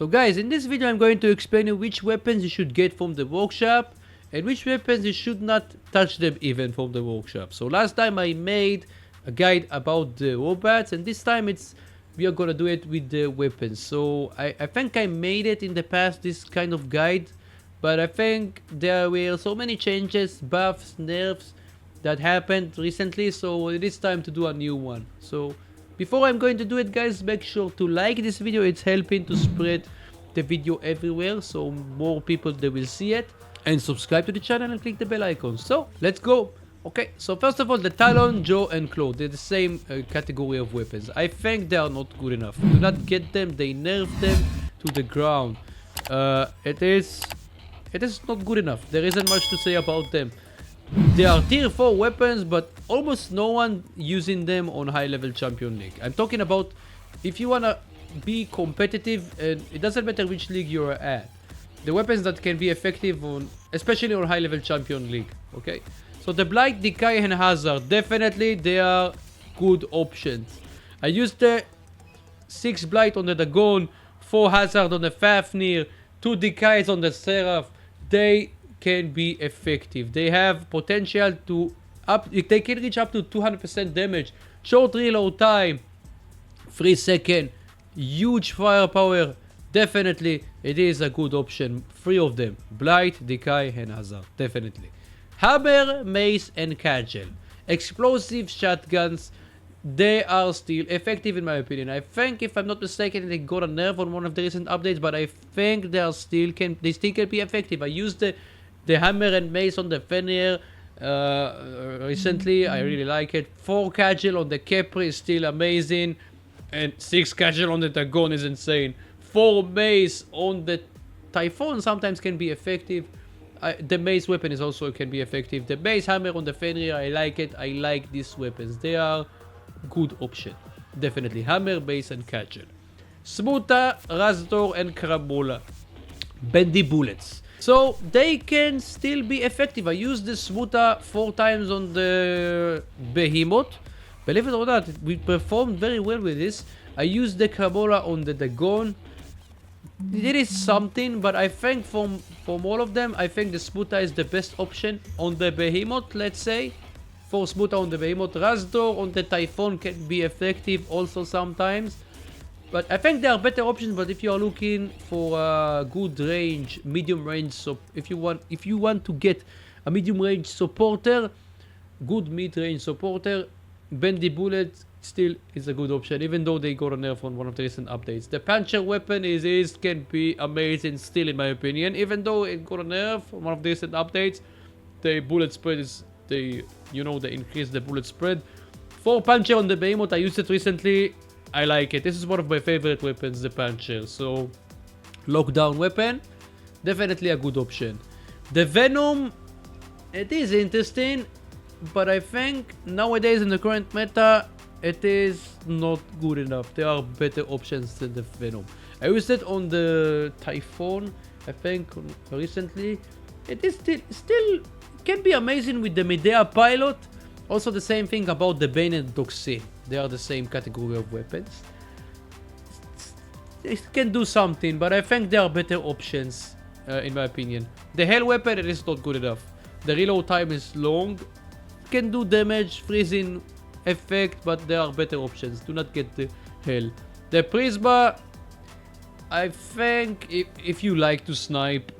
So guys, in this video I'm going to explain you which weapons you should get from the workshop and which weapons you should not touch them even from the workshop. So last time I made a guide about the robots, and this time we are gonna do it with the weapons. So I think I made it in the past, this kind of guide, but I think there were so many changes, buffs, nerfs that happened recently, so it is time to do a new one. So before I'm going to do it, guys, make sure to like this video. It's helping to spread the video everywhere, so more people they will see it, and subscribe to the channel and click the bell icon. So let's go. Okay, so first of all, the Talon, Jaw and Claw, they're the same category of weapons. I think they are not good enough. Do not get them. They nerf them to the ground. It is not good enough. There isn't much to say about them. They are tier 4 weapons, but almost no one using them on high level champion league. I'm talking about if you wanna be competitive, and it doesn't matter which league you're at. The weapons that can be effective on, especially on high level champion league. Okay, so the Blight, Decay and Hazard, definitely they are good options. I used the 6 Blight on the Dagon, 4 Hazard on the Fafnir, 2 Decays on the Seraph. They can be effective. They have potential to they can reach up to 200% damage, short reload time, 3 seconds, huge firepower. Definitely it is a good option. 3 of them: Blight, Decay and Hazard. Definitely. Hammer, Mace and Cudgel, explosive shotguns, they are still effective in my opinion. I think, if I'm not mistaken, they got a nerf on one of the recent updates, but I think they still can be effective. I used the Hammer and Mace on the Fenrir recently. I really like it. 4 Cudgel on the Capri is still amazing, and 6 Cudgel on the Dagon is insane. 4 Mace on the Typhoon sometimes can be effective. The Mace weapon is also can be effective. The Mace Hammer on the Fenrir, I like it. I like these weapons. They are good option. Definitely Hammer, Mace and Cudgel. Smuta, Razdor and Krabola, bendy bullets. So they can still be effective. I used the Smuta 4 times on the Behemoth. Believe it or not, we performed very well with this. I used the Krabola on the Dagon. It is something, but I think from all of them, I think the Smuta is the best option on the Behemoth, let's say. For Smuta on the Behemoth. Razdor on the Typhoon can be effective also sometimes. But I think there are better options. But if you are looking for a good range, medium range, so if you want to get a medium range supporter, good mid range supporter, bendy bullet still is a good option, even though they got a nerf on one of the recent updates. The Puncher weapon can be amazing still in my opinion, even though it got a nerf on one of the recent updates. The bullet spread is they increase the bullet spread. 4 Puncher on the Behemoth, I used it recently. I like it. This is one of my favorite weapons, the Puncher. So lockdown weapon, definitely a good option. The Venom, it is interesting, but I think nowadays in the current meta it is not good enough. There are better options than the Venom. I used it on the Typhoon, I think, recently. It is still can be amazing with the Medea Pilot. Also the same thing about the Bane and Doxin. They are the same category of weapons. They can do something, but I think there are better options in my opinion. The Hell weapon, it is not good enough. The reload time is long. Can do damage, freezing effect, but there are better options. Do not get the Hell. The Prisma, I think if you like to snipe,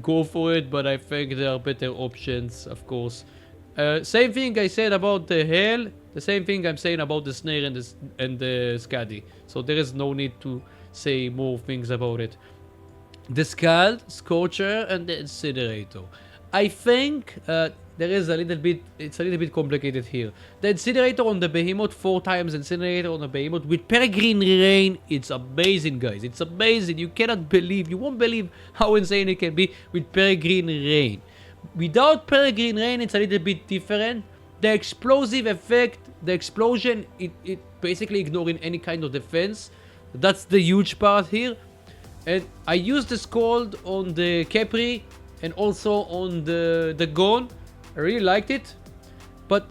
go for it, but I think there are better options, of course. Same thing I said about the Hell, the same thing I'm saying about the Snare and the Skadi. So there is no need to say more things about it. The Scald, Scorcher and the Incinerator. I think it's a little bit complicated here. The Incinerator on the Behemoth, 4 times Incinerator on the Behemoth with Peregrine Rain, it's amazing, guys. It's amazing. You won't believe how insane it can be with Peregrine Rain. Without Peregrine Rain, it's a little bit different. The explosive effect, the explosion, it basically ignoring any kind of defense. That's the huge part here. And I used the Scald on the Capri and also on the Gon. I really liked it. But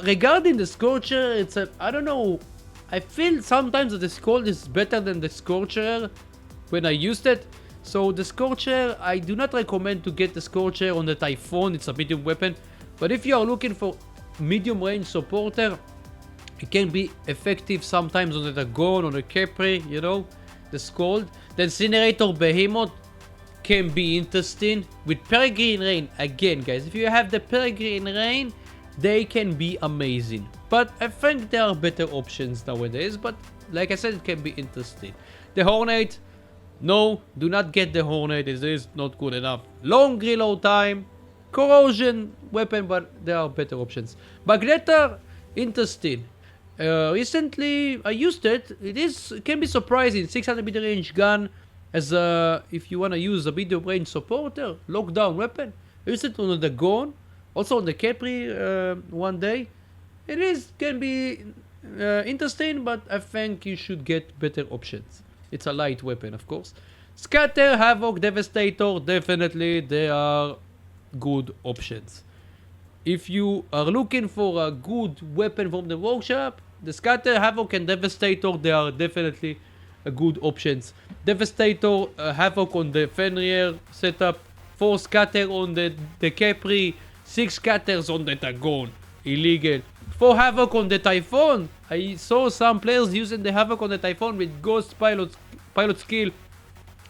regarding the Scorcher, I don't know. I feel sometimes that the Scald is better than the Scorcher. when I used it. So the Scorcher, I do not recommend to get the Scorcher on the Typhoon. It's a medium weapon. But if you are looking for medium range supporter, it can be effective sometimes on the Dragon, on the Capri, you know, the Scald. The Incinerator Behemoth can be interesting. With Peregrine Rain, again guys, if you have the Peregrine Rain, they can be amazing. But I think there are better options nowadays. But like I said, it can be interesting. The Hornet, no, do not get the Hornet. It is not good enough. Long reload time, corrosion weapon, but there are better options. Magnetar, interesting. Recently I used it. It can be surprising. 600 meter range gun as if you want to use a medium range supporter, lockdown weapon. I used it on the Gon, also on the Capri one day. Can be interesting, but I think you should get better options. It's a light weapon, of course. Scatter, Havoc, Devastator, definitely they are good options. If you are looking for a good weapon from the workshop, the Scatter, Havoc and Devastator, they are definitely a good options. Devastator, Havoc on the Fenrir setup, 4 Scatter on the Capri, 6 Scatters on the Dragon. Illegal. 4 Havoc on the Typhoon. I saw some players using the Havoc on the Typhoon with Ghost pilot skill.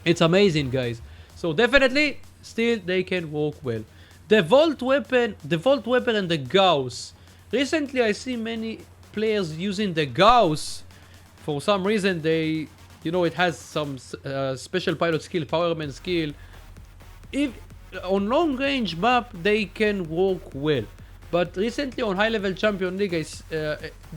It's amazing, guys. So definitely, still they can work well. The Volt weapon and the Gauss. Recently, I see many players using the Gauss. For some reason, it has some special pilot skill, powerman skill. If on long range map, they can work well. But recently on high level Champion League,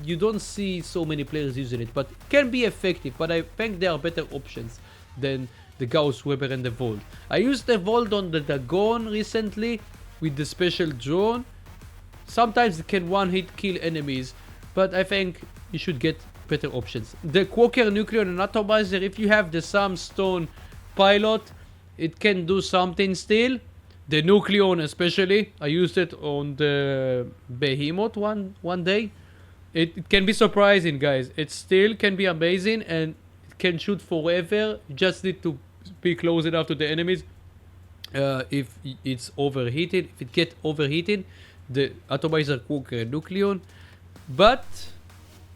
you don't see so many players using it. But it can be effective. But I think there are better options than the Gauss weapon and the Volt. I used the Volt on the Dragon recently with the special drone. Sometimes it can one-hit kill enemies, but I think you should get better options. The Quaker Nucleon and Atomizer, if you have the Samstone pilot, it can do something still. The Nucleon especially, I used it on the Behemoth one day. It can be surprising, guys. It still can be amazing and it can shoot forever. You just need to be close enough to the enemies. If it's overheated, if it gets overheated, the Atomizer Quaker Nucleon. But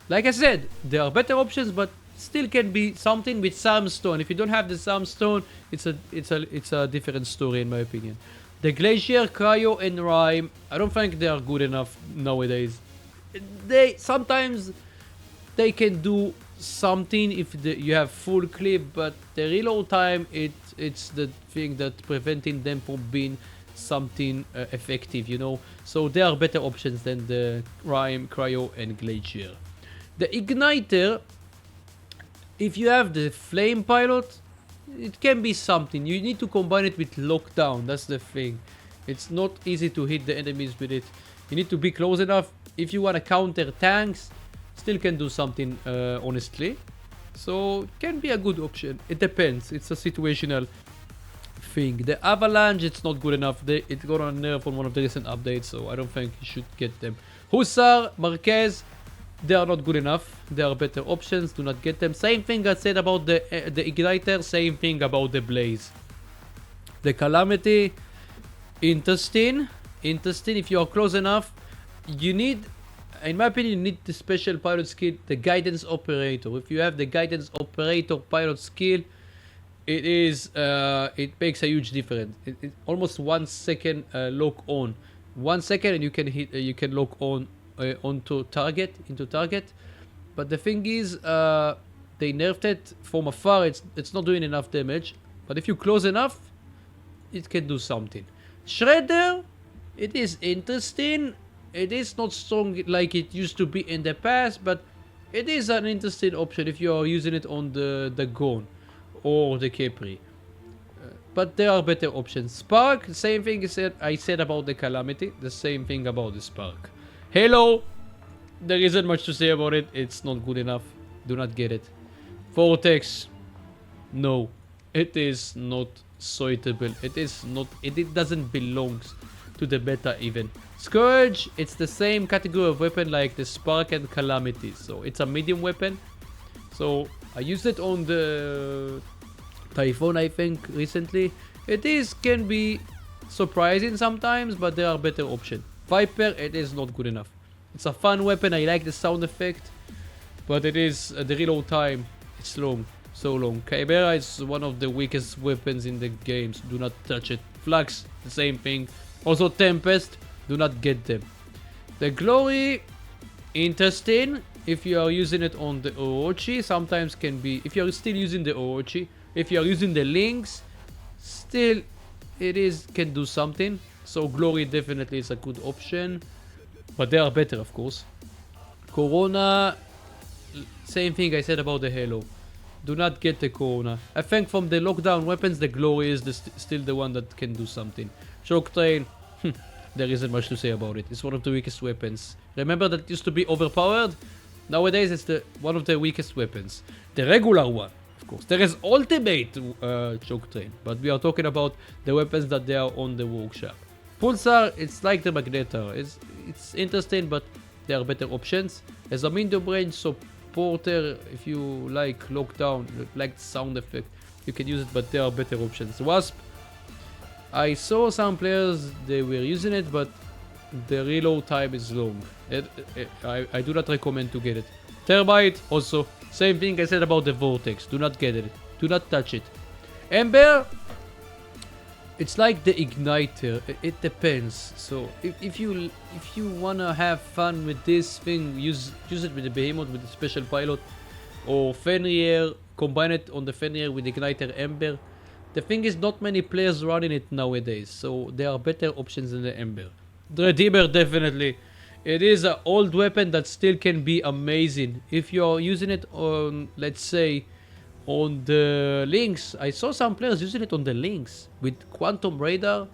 like I said, there are better options, but still can be something with Samstone. If you don't have the Samstone, it's a different story in my opinion. The Glacier, Cryo, and Rime, I don't think they are good enough nowadays. Sometimes they can do something if you have full clip, but the reload time, it's the thing that preventing them from being something effective, you know. So there are better options than the Rime, Cryo, and Glacier. The Igniter, if you have the Flame Pilot, it can be something. You need to combine it with Lockdown. That's the thing. It's not easy to hit the enemies with it. You need to be close enough. If you want to counter tanks, still can do something, honestly. So it can be a good option. It depends. It's a situational thing. The Avalanche, it's not good enough. It got on nerf on one of the recent updates, so I don't think you should get them. Hussar, Marquez, they are not good enough. There are better options. Do not get them. Same thing I said about the Igniter. Same thing about the Blaze. The Calamity, interesting. If you are close enough, you need, in my opinion, you need the special pilot skill, the Guidance Operator. If you have the Guidance Operator pilot skill, it makes a huge difference. It almost 1 second lock on. 1 second and you can lock on into target. But the thing is, they nerfed it from afar. It's not doing enough damage. But if you close enough, it can do something. Shredder, it is interesting. It is not strong like it used to be in the past, but it is an interesting option if you are using it on the Gon or the Capri. But there are better options. Spark, same thing I said about the Calamity. The same thing about the Spark. Halo, there isn't much to say about it. It's not good enough. Do not get it. Vortex, no. It is not suitable. It doesn't belong to the beta even. Scourge, it's the same category of weapon like the Spark and Calamity. So it's a medium weapon. So I used it on the Typhoon, I think, recently. Can be surprising sometimes, but there are better options. Viper, it is not good enough. It's a fun weapon, I like the sound effect, but it is, the reload time, it's long, so long. Chimera is one of the weakest weapons in the games, do not touch it. Flux, the same thing. Also Tempest, do not get them. The Glory, interesting, if you are using it on the Orochi, sometimes can be, if you are still using the Orochi, if you are using the Lynx, still can do something. So Glory definitely is a good option, but they are better, of course. Corona, same thing I said about the Halo. Do not get the Corona. I think from the lockdown weapons, the Glory is still the one that can do something. Choke Train, there isn't much to say about it. It's one of the weakest weapons. Remember that it used to be overpowered? Nowadays it's one of the weakest weapons. The regular one, of course. There is ultimate Choke Train, but we are talking about the weapons that they are on the workshop. Pulsar, it's like the Magnetar. It's interesting, but there are better options. As a medium range supporter, if you like lockdown, like the sound effect, you can use it, but there are better options. Wasp, I saw some players, they were using it, but the reload time is long. I do not recommend to get it. Thermite, also, same thing I said about the Vortex. Do not get it. Do not touch it. Ember, it's like the Igniter. It depends. So if you wanna have fun with this thing, use it with the Behemoth, with the Special Pilot, or Fenrir. Combine it on the Fenrir with Igniter Ember. The thing is, not many players running it nowadays, so there are better options than the Ember. The Redeemer, definitely. It is an old weapon that still can be amazing. If you're using it on, let's say, on the Lynx. I saw some players using it on the Lynx. With Quantum Radar,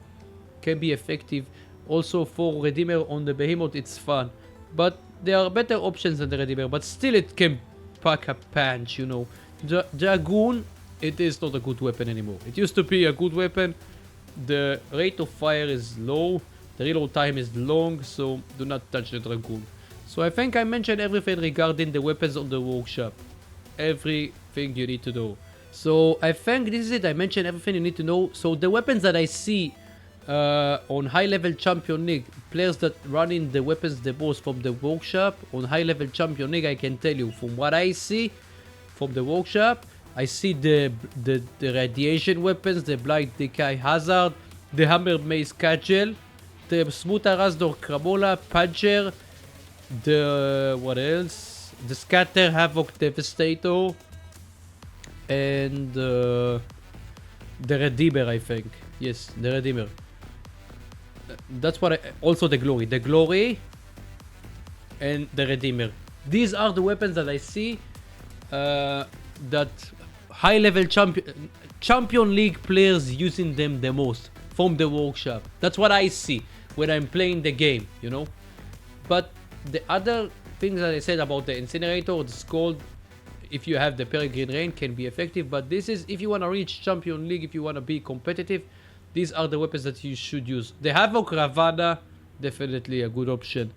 can be effective. Also for Redeemer on the Behemoth, it's fun. But there are better options than the Redeemer, but still it can pack a punch, you know. Dragoon, it is not a good weapon anymore. It used to be a good weapon. The rate of fire is low. The reload time is long, so do not touch the Dragoon. So I think I mentioned everything regarding the weapons on the workshop. Everything you need to know. So I think this is it. I mentioned everything you need to know. So the weapons that I see on high level champion league, players that run in the weapons the most from the workshop on high level champion league, I can tell you from what I see from the workshop, I see the radiation weapons, the Blight Decay Hazard, the Hammer Mace Cudgel, the Smooth Arasdor Cramola Puncher, the what else? The Scatter Havoc Devastator, and the Redeemer, I think. Yes, the Redeemer. That's what also the Glory and the Redeemer. These are the weapons that I see that high level champion league players using them the most from the workshop. That's what I see when I'm playing the game, you know. But the other things that I said about the Incinerator, the Scald, if you have the Peregrine Rain, can be effective. But this is if you want to reach champion league, if you want to be competitive, these are the weapons that you should use. The Havoc Ravana, definitely a good option.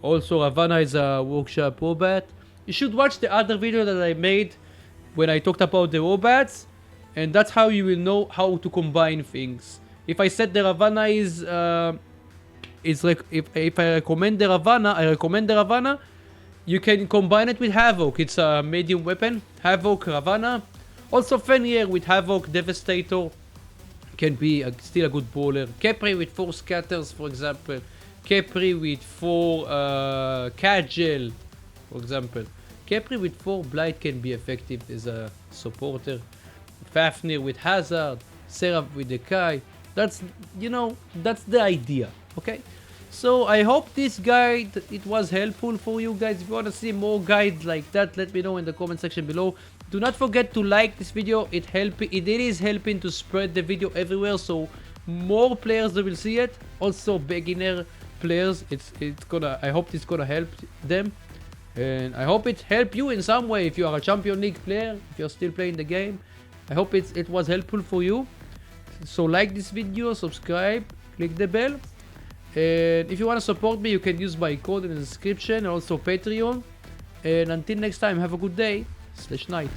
Also, Ravana is a workshop robot. You should watch the other video that I made when I talked about the robots, and that's how you will know how to combine things. If I said the Ravana is like, if I recommend the Ravana, you can combine it with Havoc. It's a medium weapon. Havoc, Ravana. Also Fenrir with Havoc, Devastator can be still a good bowler. Capri with 4 scatters, for example. Capri with 4 Cudgel, for example. Capri with 4 Blight can be effective as a supporter. Fafnir with Hazard. Seraph with Decay. That's, you know, that's the idea. Okay? So I hope this guide, it was helpful for you guys. If you want to see more guides like that, let me know in the comment section below. Do not forget to like this video. It is helping to spread the video everywhere, so more players will see it. Also beginner players, I hope it's gonna help them, and I hope it helped you in some way. If you are a Champion League player, if you're still playing the game, I hope it was helpful for you. So like this video, subscribe, click the bell. And if you want to support me, you can use my code in the description, and also Patreon. And until next time, have a good day / night.